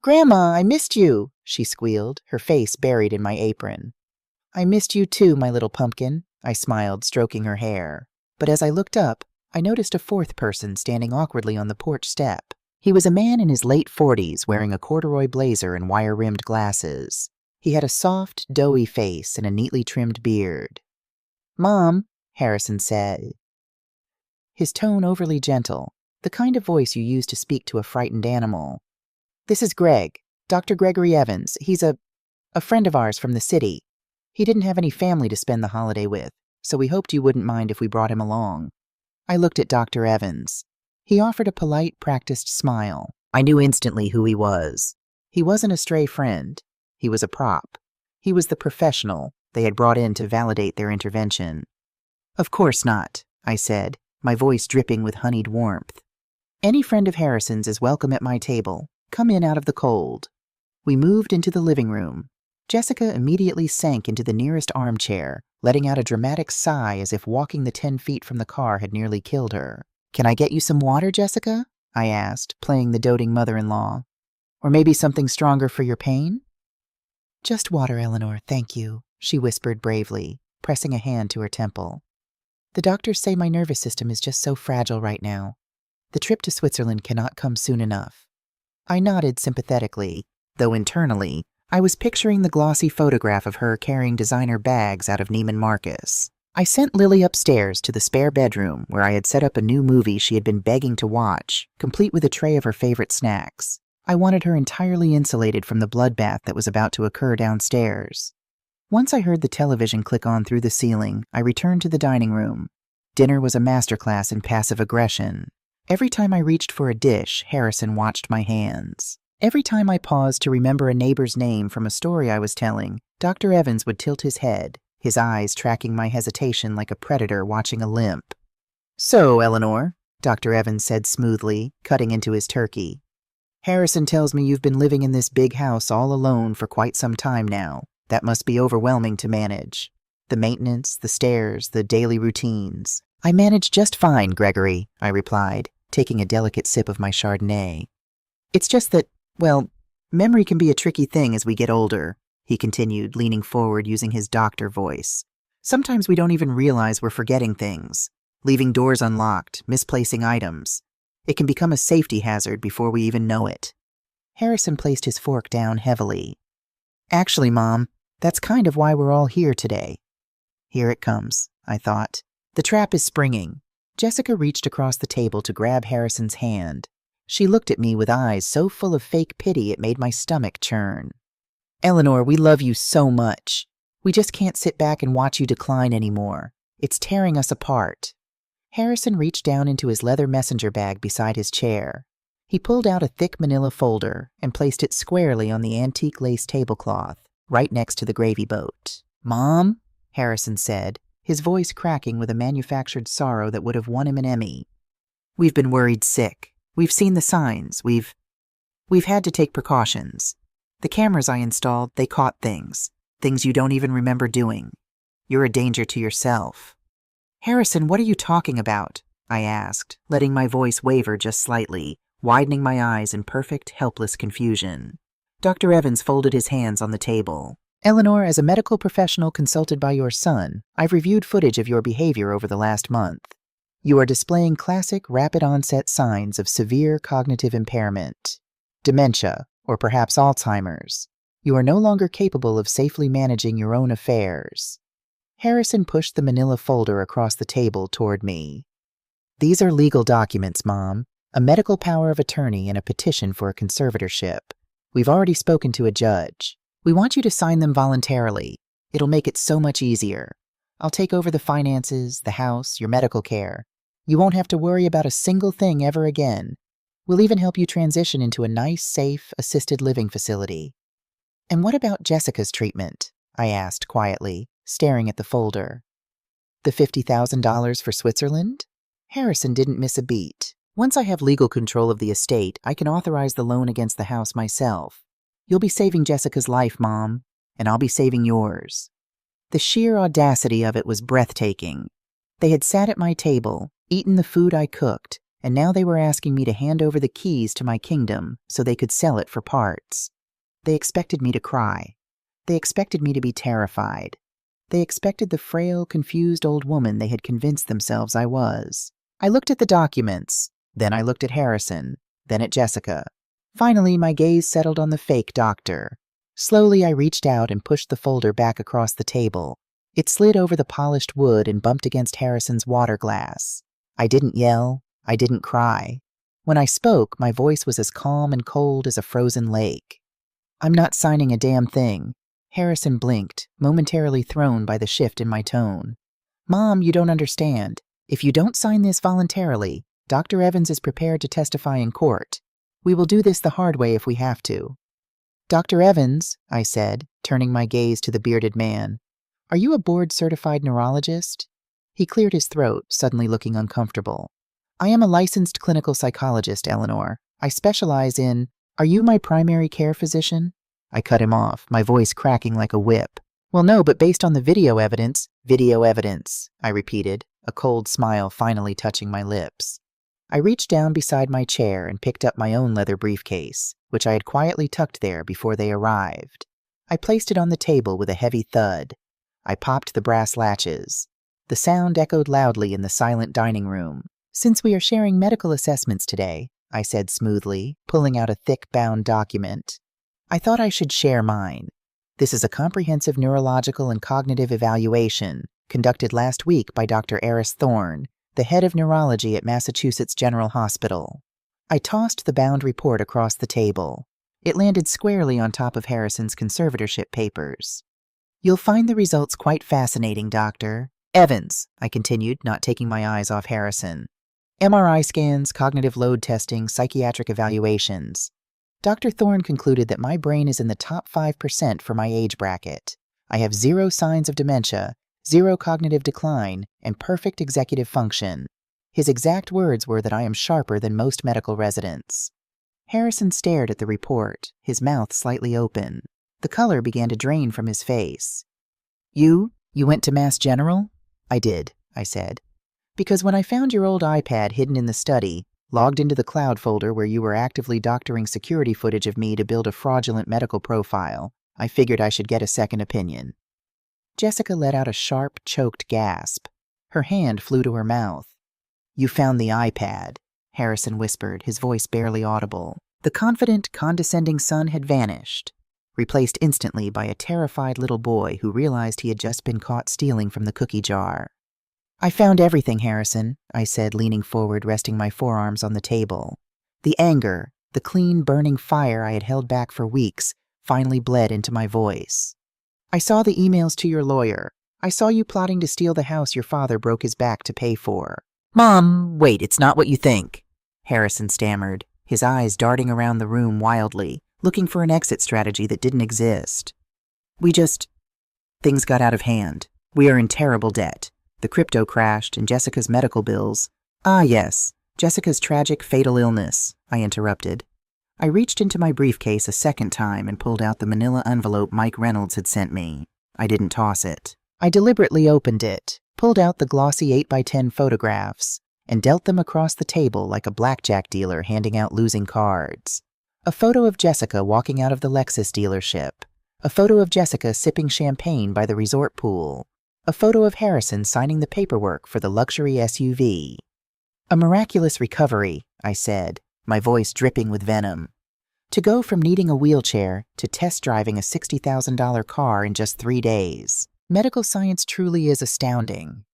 "Grandma, I missed you," she squealed, her face buried in my apron. "I missed you too, my little pumpkin," I smiled, stroking her hair. But as I looked up, I noticed a fourth person standing awkwardly on the porch step. He was a man in his late 40s wearing a corduroy blazer and wire-rimmed glasses. He had a soft, doughy face and a neatly trimmed beard. "Mom," Harrison said, his tone overly gentle, the kind of voice you use to speak to a frightened animal. "This is Greg, Dr. Gregory Evans. He's a friend of ours from the city. He didn't have any family to spend the holiday with, so we hoped you wouldn't mind if we brought him along." I looked at Dr. Evans. He offered a polite, practiced smile. I knew instantly who he was. He wasn't a stray friend. He was a prop. He was the professional they had brought in to validate their intervention. "Of course not," I said, my voice dripping with honeyed warmth. Any friend of Harrison's is welcome at my table. Come in out of the cold." We moved into the living room. Jessica immediately sank into the nearest armchair, letting out a dramatic sigh as if walking the 10 feet from the car had nearly killed her. "Can I get you some water, Jessica?" I asked, playing the doting mother-in-law. "Or maybe something stronger for your pain?" "Just water, Eleanor, thank you," she whispered bravely, pressing a hand to her temple. "The doctors say my nervous system is just so fragile right now. The trip to Switzerland cannot come soon enough." I nodded sympathetically, though internally, I was picturing the glossy photograph of her carrying designer bags out of Neiman Marcus. I sent Lily upstairs to the spare bedroom where I had set up a new movie she had been begging to watch, complete with a tray of her favorite snacks. I wanted her entirely insulated from the bloodbath that was about to occur downstairs. Once I heard the television click on through the ceiling, I returned to the dining room. Dinner was a masterclass in passive aggression. Every time I reached for a dish, Harrison watched my hands. Every time I paused to remember a neighbor's name from a story I was telling, Dr. Evans would tilt his head, his eyes tracking my hesitation like a predator watching a limp. "So, Eleanor," Dr. Evans said smoothly, cutting into his turkey, "Harrison tells me you've been living in this big house all alone for quite some time now. That must be overwhelming to manage. The maintenance, the stairs, the daily routines." "I manage just fine, Gregory," I replied, taking a delicate sip of my Chardonnay. "It's just that, well, memory can be a tricky thing as we get older," he continued, leaning forward using his doctor voice. "Sometimes we don't even realize we're forgetting things, leaving doors unlocked, misplacing items. It can become a safety hazard before we even know it." Harrison placed his fork down heavily. "Actually, Mom, that's kind of why we're all here today." Here it comes, I thought. The trap is springing. Jessica reached across the table to grab Harrison's hand. She looked at me with eyes so full of fake pity it made my stomach churn. "Eleanor, we love you so much. We just can't sit back and watch you decline anymore. It's tearing us apart." Harrison reached down into his leather messenger bag beside his chair. He pulled out a thick manila folder and placed it squarely on the antique lace tablecloth, right next to the gravy boat. "Mom," Harrison said, his voice cracking with a manufactured sorrow that would have won him an Emmy. "We've been worried sick. We've seen the signs. We've had to take precautions. The cameras I installed, they caught things you don't even remember doing. You're a danger to yourself." "Harrison, what are you talking about?" I asked, letting my voice waver just slightly, widening my eyes in perfect, helpless confusion. Dr. Evans folded his hands on the table. "Eleanor, as a medical professional consulted by your son, I've reviewed footage of your behavior over the last month. You are displaying classic rapid-onset signs of severe cognitive impairment, dementia, or perhaps Alzheimer's. You are no longer capable of safely managing your own affairs." Harrison pushed the manila folder across the table toward me. "These are legal documents, Mom. A medical power of attorney and a petition for a conservatorship. We've already spoken to a judge. We want you to sign them voluntarily. It'll make it so much easier. I'll take over the finances, the house, your medical care. You won't have to worry about a single thing ever again. We'll even help you transition into a nice, safe, assisted living facility." "And what about Jessica's treatment?" I asked quietly, staring at the folder. "The $50,000 for Switzerland?" Harrison didn't miss a beat. "Once I have legal control of the estate, I can authorize the loan against the house myself. You'll be saving Jessica's life, Mom, and I'll be saving yours." The sheer audacity of it was breathtaking. They had sat at my table, eaten the food I cooked, and now they were asking me to hand over the keys to my kingdom so they could sell it for parts. They expected me to cry. They expected me to be terrified. They expected the frail, confused old woman they had convinced themselves I was. I looked at the documents, then I looked at Harrison, then at Jessica. Finally, my gaze settled on the fake doctor. Slowly, I reached out and pushed the folder back across the table. It slid over the polished wood and bumped against Harrison's water glass. I didn't yell. I didn't cry. When I spoke, my voice was as calm and cold as a frozen lake. "I'm not signing a damn thing." Harrison blinked, momentarily thrown by the shift in my tone. "Mom, you don't understand. If you don't sign this voluntarily, Dr. Evans is prepared to testify in court. We will do this the hard way if we have to." "Dr. Evans," I said, turning my gaze to the bearded man, "are you a board-certified neurologist?" He cleared his throat, suddenly looking uncomfortable. I am a licensed clinical psychologist, Eleanor. I specialize in— Are you my primary care physician? I cut him off, my voice cracking like a whip. Well, no, but based on the video evidence— Video evidence, I repeated, a cold smile finally touching my lips. I reached down beside my chair and picked up my own leather briefcase, which I had quietly tucked there before they arrived. I placed it on the table with a heavy thud. I popped the brass latches. The sound echoed loudly in the silent dining room. Since we are sharing medical assessments today, I said smoothly, pulling out a thick bound document, I thought I should share mine. This is a comprehensive neurological and cognitive evaluation conducted last week by Dr. Eris Thorne, the head of neurology at Massachusetts General Hospital. I tossed the bound report across the table. It landed squarely on top of Harrison's conservatorship papers. You'll find the results quite fascinating, Dr. Evans, I continued, not taking my eyes off Harrison. MRI scans, cognitive load testing, psychiatric evaluations. Dr. Thorne concluded that my brain is in the top 5% for my age bracket. I have 0 signs of dementia, 0 cognitive decline, and perfect executive function. His exact words were that I am sharper than most medical residents. Harrison stared at the report, his mouth slightly open. The color began to drain from his face. You went to Mass General? I did, I said. Because when I found your old iPad hidden in the study, logged into the cloud folder where you were actively doctoring security footage of me to build a fraudulent medical profile, I figured I should get a second opinion. Jessica let out a sharp, choked gasp. Her hand flew to her mouth. You found the iPad, Harrison whispered, his voice barely audible. The confident, condescending son had vanished, replaced instantly by a terrified little boy who realized he had just been caught stealing from the cookie jar. I found everything, Harrison, I said, leaning forward, resting my forearms on the table. The anger, the clean, burning fire I had held back for weeks, finally bled into my voice. I saw the emails to your lawyer. I saw you plotting to steal the house your father broke his back to pay for. Mom, wait, it's not what you think, Harrison stammered, his eyes darting around the room wildly, looking for an exit strategy that didn't exist. Things got out of hand. We are in terrible debt. The crypto crashed and Jessica's medical bills. Ah, yes, Jessica's tragic, fatal illness, I interrupted. I reached into my briefcase a second time and pulled out the manila envelope Mike Reynolds had sent me. I didn't toss it. I deliberately opened it, pulled out the glossy 8x10 photographs, and dealt them across the table like a blackjack dealer handing out losing cards. A photo of Jessica walking out of the Lexus dealership. A photo of Jessica sipping champagne by the resort pool. A photo of Harrison signing the paperwork for the luxury SUV. A miraculous recovery, I said, my voice dripping with venom. To go from needing a wheelchair to test driving a $60,000 car in just 3 days. Medical science truly is astounding.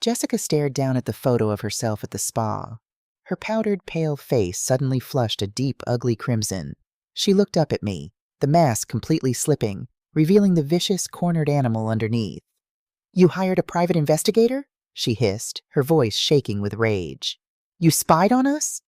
Jessica stared down at the photo of herself at the spa. Her powdered, pale face suddenly flushed a deep, ugly crimson. She looked up at me, the mask completely slipping, revealing the vicious, cornered animal underneath. You hired a private investigator? She hissed, her voice shaking with rage. You spied on us?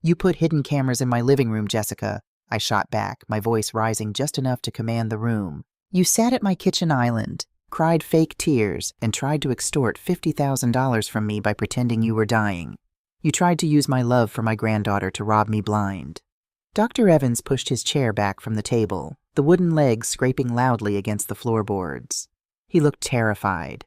You put hidden cameras in my living room, Jessica, I shot back, my voice rising just enough to command the room. You sat at my kitchen island, cried fake tears, and tried to extort $50,000 from me by pretending you were dying. You tried to use my love for my granddaughter to rob me blind. Dr. Evans pushed his chair back from the table, the wooden legs scraping loudly against the floorboards. He looked terrified.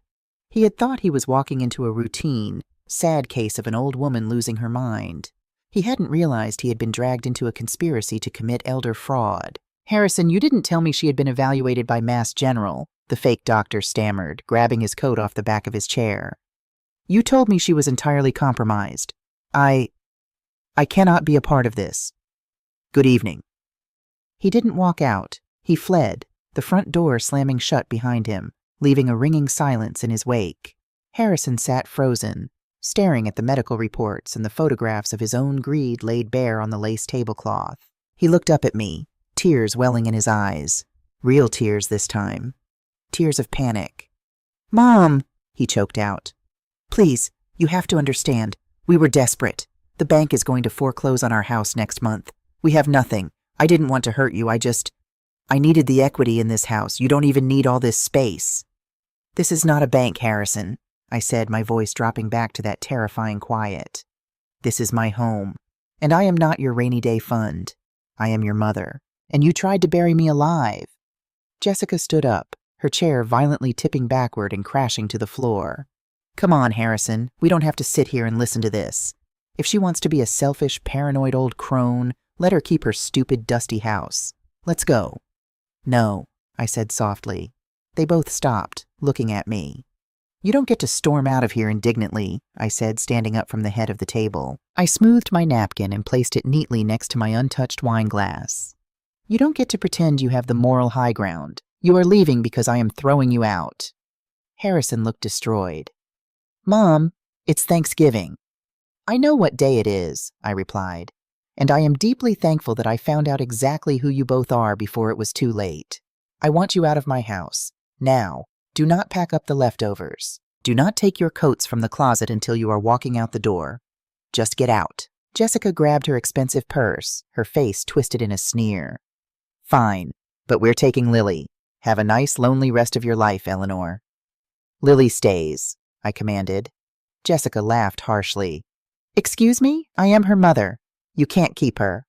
He had thought he was walking into a routine, sad case of an old woman losing her mind. He hadn't realized he had been dragged into a conspiracy to commit elder fraud. Harrison, you didn't tell me she had been evaluated by Mass General, the fake doctor stammered, grabbing his coat off the back of his chair. You told me she was entirely compromised. I cannot be a part of this. Good evening. He didn't walk out. He fled, the front door slamming shut behind him, leaving a ringing silence in his wake. Harrison sat frozen, staring at the medical reports and the photographs of his own greed laid bare on the lace tablecloth. He looked up at me, tears welling in his eyes. Real tears this time. Tears of panic. Mom, he choked out. Please, you have to understand. We were desperate. The bank is going to foreclose on our house next month. We have nothing. I didn't want to hurt you. I needed the equity in this house. You don't even need all this space. This is not a bank, Harrison, I said, my voice dropping back to that terrifying quiet. This is my home, and I am not your rainy day fund. I am your mother, and you tried to bury me alive." Jessica stood up, her chair violently tipping backward and crashing to the floor. "Come on, Harrison, we don't have to sit here and listen to this. If she wants to be a selfish, paranoid old crone, let her keep her stupid, dusty house. Let's go." "No," I said softly. They both stopped, looking at me. "You don't get to storm out of here indignantly," I said, standing up from the head of the table. I smoothed my napkin and placed it neatly next to my untouched wine glass. "You don't get to pretend you have the moral high ground. You are leaving because I am throwing you out." Harrison looked destroyed. "Mom, it's Thanksgiving." "I know what day it is," I replied, "and I am deeply thankful that I found out exactly who you both are before it was too late. I want you out of my house. Now, do not pack up the leftovers. Do not take your coats from the closet until you are walking out the door. Just get out." Jessica grabbed her expensive purse, her face twisted in a sneer. "Fine, but we're taking Lily. Have a nice, lonely rest of your life, Eleanor." "Lily stays," I commanded. Jessica laughed harshly. "Excuse me? I am her mother. You can't keep her."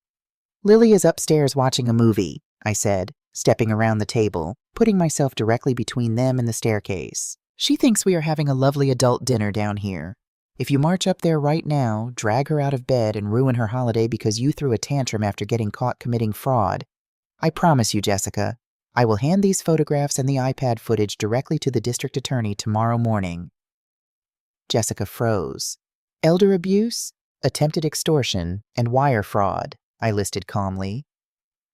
"Lily is upstairs watching a movie," I said, stepping around the table, putting myself directly between them and the staircase. "She thinks we are having a lovely adult dinner down here. If you march up there right now, drag her out of bed, and ruin her holiday because you threw a tantrum after getting caught committing fraud, I promise you, Jessica, I will hand these photographs and the iPad footage directly to the district attorney tomorrow morning." Jessica froze. "Elder abuse, attempted extortion, and wire fraud," I listed calmly.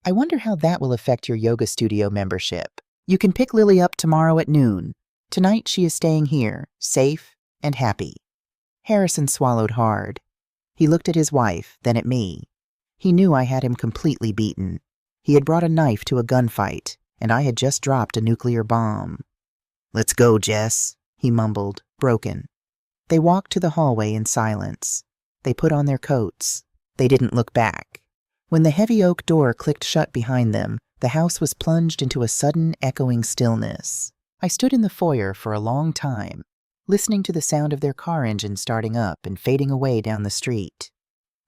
"I wonder how that will affect your yoga studio membership. You can pick Lily up tomorrow at noon. Tonight she is staying here, safe and happy." Harrison swallowed hard. He looked at his wife, then at me. He knew I had him completely beaten. He had brought a knife to a gunfight, and I had just dropped a nuclear bomb. "Let's go, Jess," he mumbled, broken. They walked to the hallway in silence. They put on their coats. They didn't look back. When the heavy oak door clicked shut behind them, the house was plunged into a sudden, echoing stillness. I stood in the foyer for a long time, listening to the sound of their car engine starting up and fading away down the street.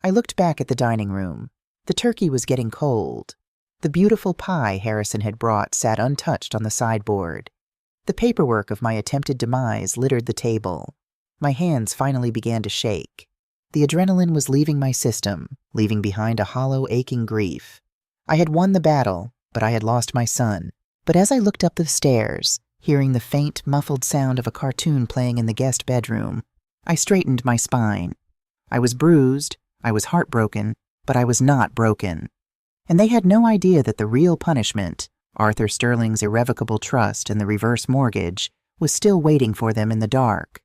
I looked back at the dining room. The turkey was getting cold. The beautiful pie Harrison had brought sat untouched on the sideboard. The paperwork of my attempted demise littered the table. My hands finally began to shake. The adrenaline was leaving my system, leaving behind a hollow, aching grief. I had won the battle, but I had lost my son. But as I looked up the stairs, hearing the faint, muffled sound of a cartoon playing in the guest bedroom, I straightened my spine. I was bruised, I was heartbroken, but I was not broken. And they had no idea that the real punishment, Arthur Sterling's irrevocable trust and the reverse mortgage, was still waiting for them in the dark.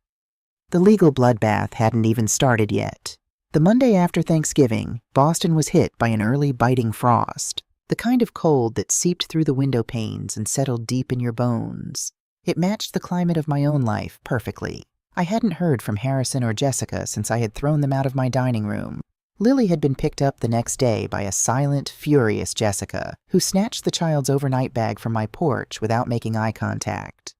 The legal bloodbath hadn't even started yet. The Monday after Thanksgiving, Boston was hit by an early biting frost, the kind of cold that seeped through the window panes and settled deep in your bones. It matched the climate of my own life perfectly. I hadn't heard from Harrison or Jessica since I had thrown them out of my dining room. Lily had been picked up the next day by a silent, furious Jessica, who snatched the child's overnight bag from my porch without making eye contact.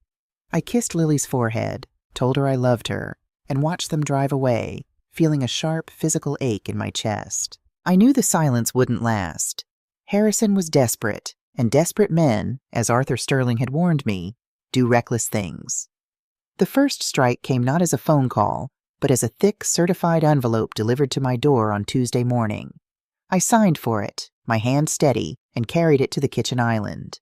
I kissed Lily's forehead, told her I loved her, and watched them drive away, feeling a sharp physical ache in my chest. I knew the silence wouldn't last. Harrison was desperate, and desperate men, as Arthur Sterling had warned me, do reckless things. The first strike came not as a phone call, but as a thick, certified envelope delivered to my door on Tuesday morning. I signed for it, my hand steady, and carried it to the kitchen island.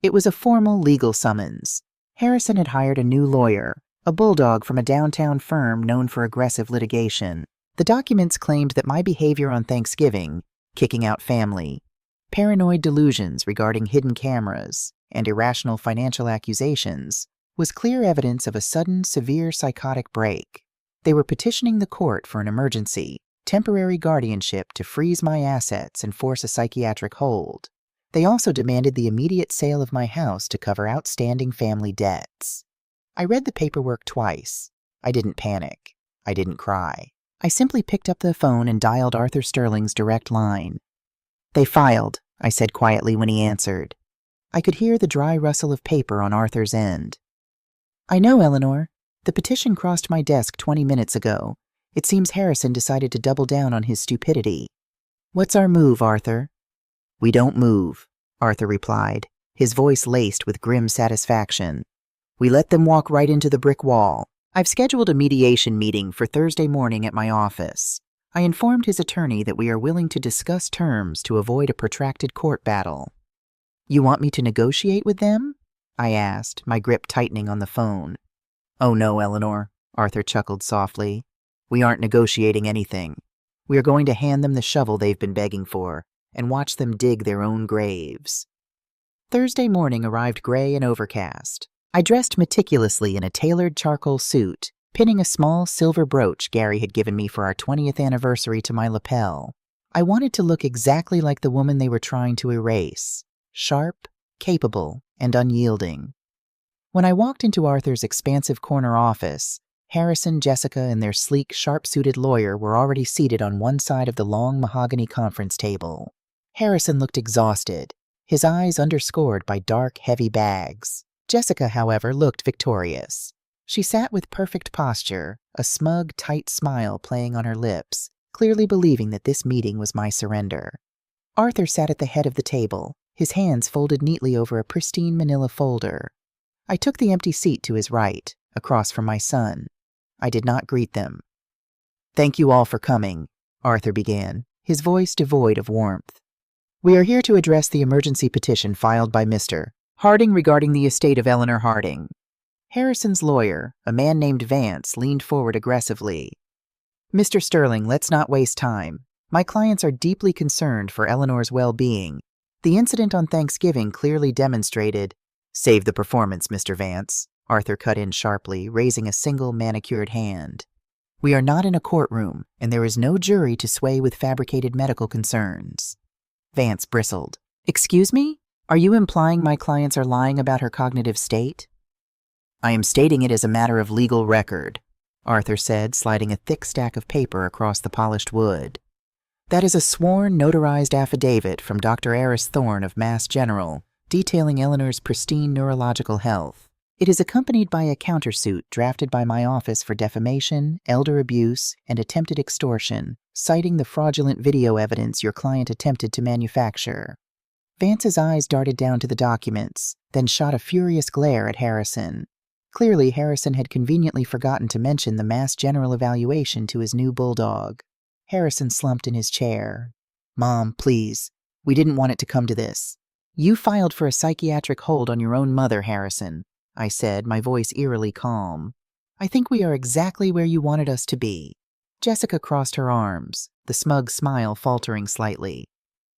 It was a formal legal summons. Harrison had hired a new lawyer, a bulldog from a downtown firm known for aggressive litigation. The documents claimed that my behavior on Thanksgiving, kicking out family, paranoid delusions regarding hidden cameras, and irrational financial accusations, was clear evidence of a sudden, severe psychotic break. They were petitioning the court for an emergency, temporary guardianship to freeze my assets and force a psychiatric hold. They also demanded the immediate sale of my house to cover outstanding family debts. I read the paperwork twice. I didn't panic. I didn't cry. I simply picked up the phone and dialed Arthur Sterling's direct line. "They filed," I said quietly when he answered. I could hear the dry rustle of paper on Arthur's end. "I know, Eleanor. The petition crossed my desk 20 minutes ago. It seems Harrison decided to double down on his stupidity. "What's our move, Arthur?" "We don't move," Arthur replied, his voice laced with grim satisfaction. "We let them walk right into the brick wall. I've scheduled a mediation meeting for Thursday morning at my office. I informed his attorney that we are willing to discuss terms to avoid a protracted court battle." "You want me to negotiate with them?" I asked, my grip tightening on the phone. "Oh no, Eleanor," Arthur chuckled softly. "We aren't negotiating anything. We are going to hand them the shovel they've been begging for and watch them dig their own graves." Thursday morning arrived gray and overcast. I dressed meticulously in a tailored charcoal suit, pinning a small silver brooch Gary had given me for our 20th anniversary to my lapel. I wanted to look exactly like the woman they were trying to erase, sharp, capable, and unyielding. When I walked into Arthur's expansive corner office, Harrison, Jessica, and their sleek, sharp-suited lawyer were already seated on one side of the long mahogany conference table. Harrison looked exhausted, his eyes underscored by dark, heavy bags. Jessica, however, looked victorious. She sat with perfect posture, a smug, tight smile playing on her lips, clearly believing that this meeting was my surrender. Arthur sat at the head of the table, his hands folded neatly over a pristine manila folder. I took the empty seat to his right, across from my son. I did not greet them. "Thank you all for coming," Arthur began, his voice devoid of warmth. "We are here to address the emergency petition filed by Mr. Harding regarding the estate of Eleanor Harding." Harrison's lawyer, a man named Vance, leaned forward aggressively. "Mr. Sterling, let's not waste time. My clients are deeply concerned for Eleanor's well-being. The incident on Thanksgiving clearly demonstrated—" "Save the performance, Mr. Vance," Arthur cut in sharply, raising a single manicured hand. "We are not in a courtroom, and there is no jury to sway with fabricated medical concerns." Vance bristled. "Excuse me? Are you implying my clients are lying about her cognitive state?" "I am stating it as a matter of legal record," Arthur said, sliding a thick stack of paper across the polished wood. "That is a sworn, notarized affidavit from Dr. Eris Thorne of Mass General, detailing Eleanor's pristine neurological health. It is accompanied by a countersuit drafted by my office for defamation, elder abuse, and attempted extortion, citing the fraudulent video evidence your client attempted to manufacture." Vance's eyes darted down to the documents, then shot a furious glare at Harrison. Clearly, Harrison had conveniently forgotten to mention the Mass General evaluation to his new bulldog. Harrison slumped in his chair. "Mom, please. We didn't want it to come to this." "You filed for a psychiatric hold on your own mother, Harrison," I said, my voice eerily calm. "I think we are exactly where you wanted us to be." Jessica crossed her arms, the smug smile faltering slightly.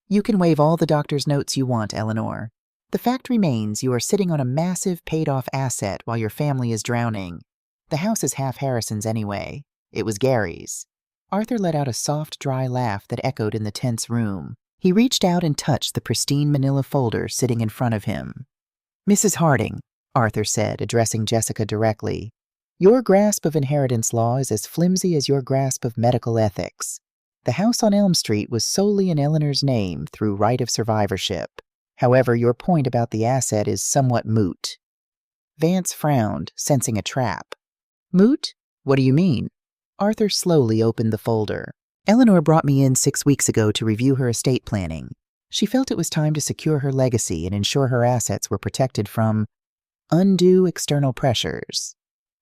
"You can waive all the doctor's notes you want, Eleanor. The fact remains you are sitting on a massive paid-off asset while your family is drowning. The house is half Harrison's anyway. It was Gary's." Arthur let out a soft, dry laugh that echoed in the tense room. He reached out and touched the pristine manila folder sitting in front of him. "Mrs. Harding," Arthur said, addressing Jessica directly, "your grasp of inheritance law is as flimsy as your grasp of medical ethics. The house on Elm Street was solely in Eleanor's name through right of survivorship. However, your point about the asset is somewhat moot." Vance frowned, sensing a trap. "Moot? What do you mean?" Arthur slowly opened the folder. "Eleanor brought me in 6 weeks ago to review her estate planning. She felt it was time to secure her legacy and ensure her assets were protected from undue external pressures."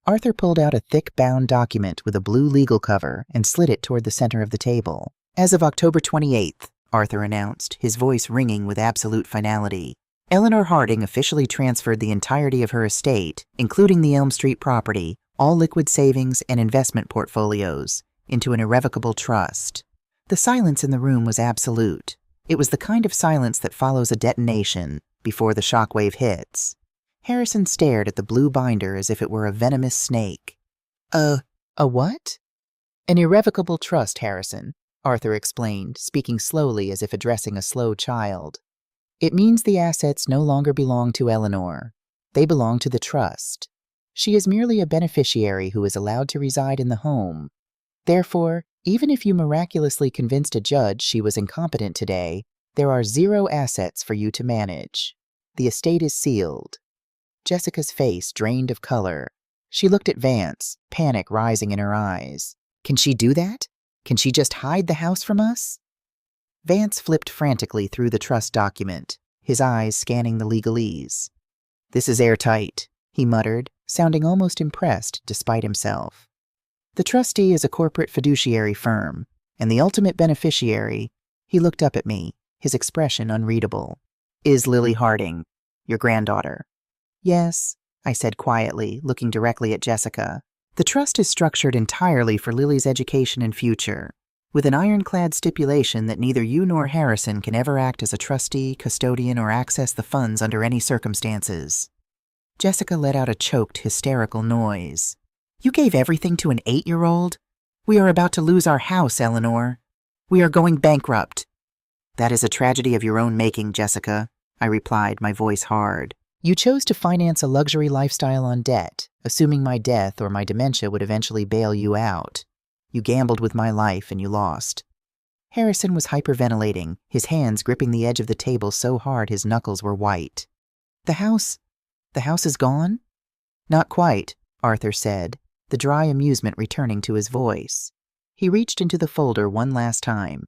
Arthur pulled out a thick bound document with a blue legal cover and slid it toward the center of the table. "As of October 28th, Arthur announced, his voice ringing with absolute finality, "Eleanor Harding officially transferred the entirety of her estate, including the Elm Street property, all liquid savings and investment portfolios, into an irrevocable trust." The silence in the room was absolute. It was the kind of silence that follows a detonation, before the shockwave hits. Harrison stared at the blue binder as if it were a venomous snake. A what?" "An irrevocable trust, Harrison," Arthur explained, speaking slowly as if addressing a slow child. "It means the assets no longer belong to Eleanor. They belong to the trust. She is merely a beneficiary who is allowed to reside in the home. Therefore, even if you miraculously convinced a judge she was incompetent today, there are 0 assets for you to manage. The estate is sealed." Jessica's face drained of color. She looked at Vance, panic rising in her eyes. Can she do that? Can she just hide the house from us? Vance flipped frantically through the trust document, his eyes scanning the legalese. This is airtight, he muttered, sounding almost impressed despite himself. The trustee is a corporate fiduciary firm, and the ultimate beneficiary, he looked up at me, his expression unreadable, is Lily Harding, your granddaughter. Yes, I said quietly, looking directly at Jessica. The trust is structured entirely for Lily's education and future, with an ironclad stipulation that neither you nor Harrison can ever act as a trustee, custodian, or access the funds under any circumstances. Jessica let out a choked, hysterical noise. You gave everything to an 8-year-old? We are about to lose our house, Eleanor. We are going bankrupt. That is a tragedy of your own making, Jessica, I replied, my voice hard. You chose to finance a luxury lifestyle on debt, assuming my death or my dementia would eventually bail you out. You gambled with my life and you lost. Harrison was hyperventilating, his hands gripping the edge of the table so hard his knuckles were white. The house is gone? Not quite, Arthur said, the dry amusement returning to his voice. He reached into the folder one last time.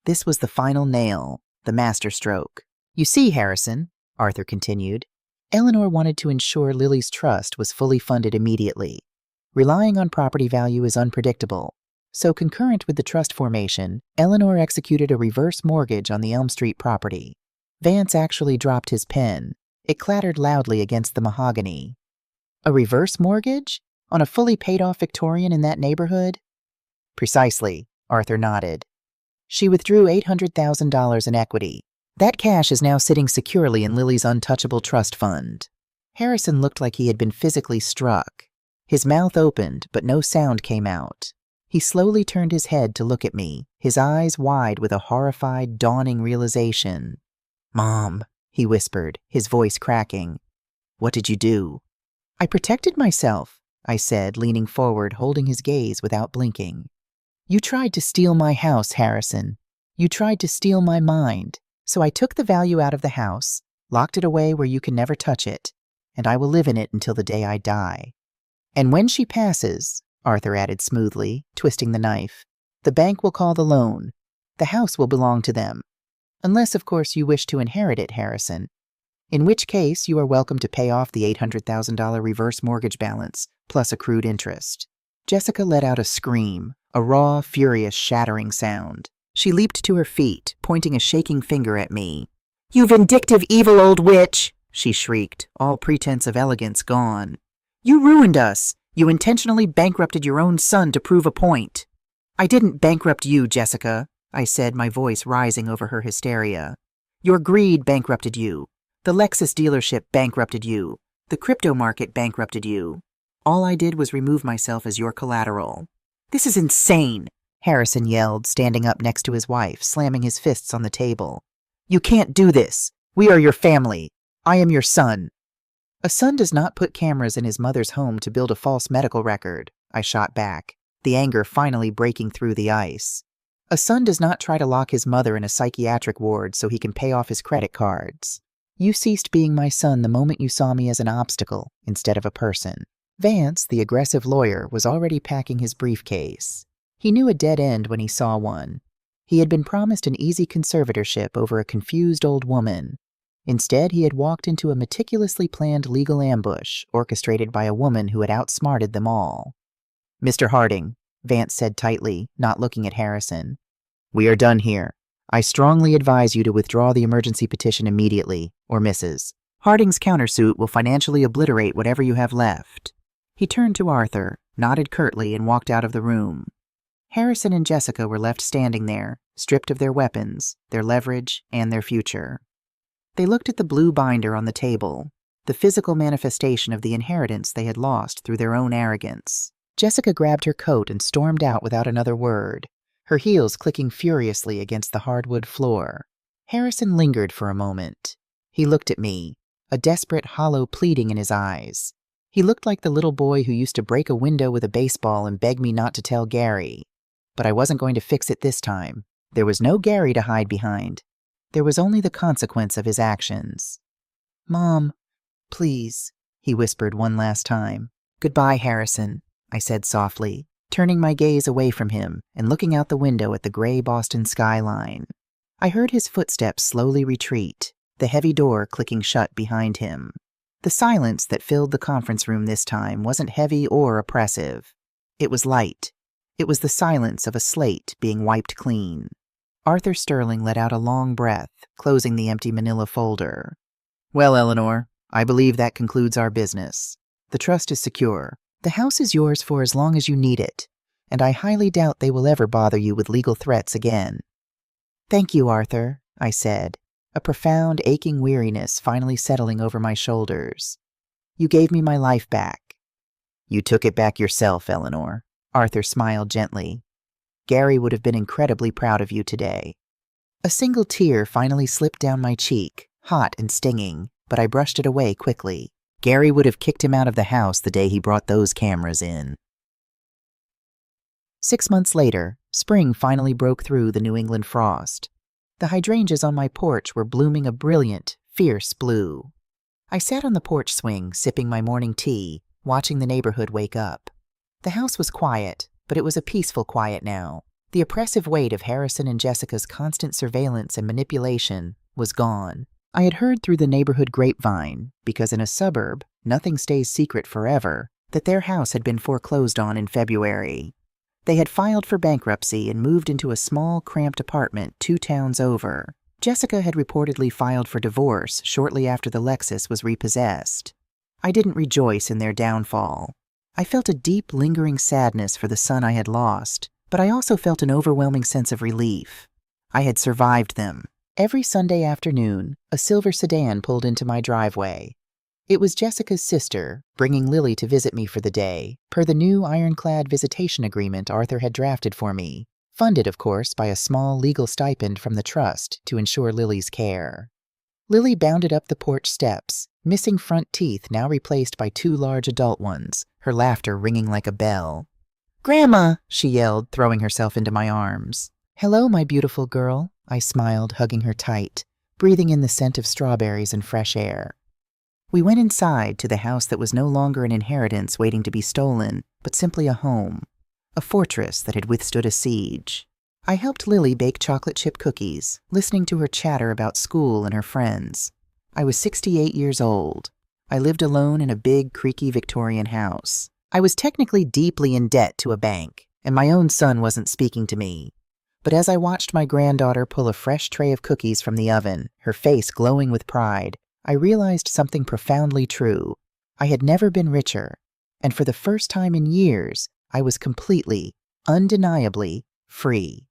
This was the final nail, the masterstroke. You see, Harrison, Arthur continued, Eleanor wanted to ensure Lily's trust was fully funded immediately. Relying on property value is unpredictable, so concurrent with the trust formation, Eleanor executed a reverse mortgage on the Elm Street property. Vance actually dropped his pen. It clattered loudly against the mahogany. A reverse mortgage? On a fully paid-off Victorian in that neighborhood? Precisely, Arthur nodded. She withdrew $800,000 in equity. That cash is now sitting securely in Lily's untouchable trust fund. Harrison looked like he had been physically struck. His mouth opened, but no sound came out. He slowly turned his head to look at me, his eyes wide with a horrified, dawning realization. Mom, he whispered, his voice cracking. What did you do? I protected myself, I said, leaning forward, holding his gaze without blinking. You tried to steal my house, Harrison. You tried to steal my mind. So I took the value out of the house, locked it away where you can never touch it, and I will live in it until the day I die. And when she passes, Arthur added smoothly, twisting the knife, the bank will call the loan. The house will belong to them. Unless, of course, you wish to inherit it, Harrison. In which case, you are welcome to pay off the $800,000 reverse mortgage balance, plus accrued interest. Jessica let out a scream, a raw, furious, shattering sound. She leaped to her feet, pointing a shaking finger at me. You vindictive, evil old witch, she shrieked, all pretense of elegance gone. You ruined us. You intentionally bankrupted your own son to prove a point. I didn't bankrupt you, Jessica, I said, my voice rising over her hysteria. Your greed bankrupted you. The Lexus dealership bankrupted you. The crypto market bankrupted you. All I did was remove myself as your collateral. This is insane, Harrison yelled, standing up next to his wife, slamming his fists on the table. You can't do this. We are your family. I am your son. A son does not put cameras in his mother's home to build a false medical record, I shot back, the anger finally breaking through the ice. A son does not try to lock his mother in a psychiatric ward so he can pay off his credit cards. You ceased being my son the moment you saw me as an obstacle instead of a person. Vance, the aggressive lawyer, was already packing his briefcase. He knew a dead end when he saw one. He had been promised an easy conservatorship over a confused old woman. Instead, he had walked into a meticulously planned legal ambush orchestrated by a woman who had outsmarted them all. Mr. Harding, Vance said tightly, not looking at Harrison. We are done here. I strongly advise you to withdraw the emergency petition immediately, or Mrs. Harding's countersuit will financially obliterate whatever you have left. He turned to Arthur, nodded curtly, and walked out of the room. Harrison and Jessica were left standing there, stripped of their weapons, their leverage, and their future. They looked at the blue binder on the table, the physical manifestation of the inheritance they had lost through their own arrogance. Jessica grabbed her coat and stormed out without another word, her heels clicking furiously against the hardwood floor. Harrison lingered for a moment. He looked at me, a desperate, hollow pleading in his eyes. He looked like the little boy who used to break a window with a baseball and beg me not to tell Gary. But I wasn't going to fix it this time. There was no Gary to hide behind. There was only the consequence of his actions. Mom, please, he whispered one last time. Goodbye, Harrison, I said softly, turning my gaze away from him and looking out the window at the gray Boston skyline. I heard his footsteps slowly retreat, the heavy door clicking shut behind him. The silence that filled the conference room this time wasn't heavy or oppressive. It was light. It was the silence of a slate being wiped clean. Arthur Sterling let out a long breath, closing the empty manila folder. Well, Eleanor, I believe that concludes our business. The trust is secure. The house is yours for as long as you need it, and I highly doubt they will ever bother you with legal threats again. Thank you, Arthur, I said, a profound, aching weariness finally settling over my shoulders. You gave me my life back. You took it back yourself, Eleanor. Arthur smiled gently. Gary would have been incredibly proud of you today. A single tear finally slipped down my cheek, hot and stinging, but I brushed it away quickly. Gary would have kicked him out of the house the day he brought those cameras in. 6 months later, spring finally broke through the New England frost. The hydrangeas on my porch were blooming a brilliant, fierce blue. I sat on the porch swing, sipping my morning tea, watching the neighborhood wake up. The house was quiet, but it was a peaceful quiet now. The oppressive weight of Harrison and Jessica's constant surveillance and manipulation was gone. I had heard through the neighborhood grapevine, because in a suburb, nothing stays secret forever, that their house had been foreclosed on in February. They had filed for bankruptcy and moved into a small, cramped apartment 2 towns over. Jessica had reportedly filed for divorce shortly after the Lexus was repossessed. I didn't rejoice in their downfall. I felt a deep, lingering sadness for the son I had lost, but I also felt an overwhelming sense of relief. I had survived them. Every Sunday afternoon, a silver sedan pulled into my driveway. It was Jessica's sister, bringing Lily to visit me for the day, per the new ironclad visitation agreement Arthur had drafted for me, funded, of course, by a small legal stipend from the trust to ensure Lily's care. Lily bounded up the porch steps, missing front teeth now replaced by 2 large adult ones, her laughter ringing like a bell. "Grandma!" she yelled, throwing herself into my arms. "Hello, my beautiful girl," I smiled, hugging her tight, breathing in the scent of strawberries and fresh air. We went inside to the house that was no longer an inheritance waiting to be stolen, but simply a home, a fortress that had withstood a siege. I helped Lily bake chocolate chip cookies, listening to her chatter about school and her friends. I was 68 years old. I lived alone in a big, creaky Victorian house. I was technically deeply in debt to a bank, and my own son wasn't speaking to me. But as I watched my granddaughter pull a fresh tray of cookies from the oven, her face glowing with pride, I realized something profoundly true. I had never been richer, and for the first time in years, I was completely, undeniably free.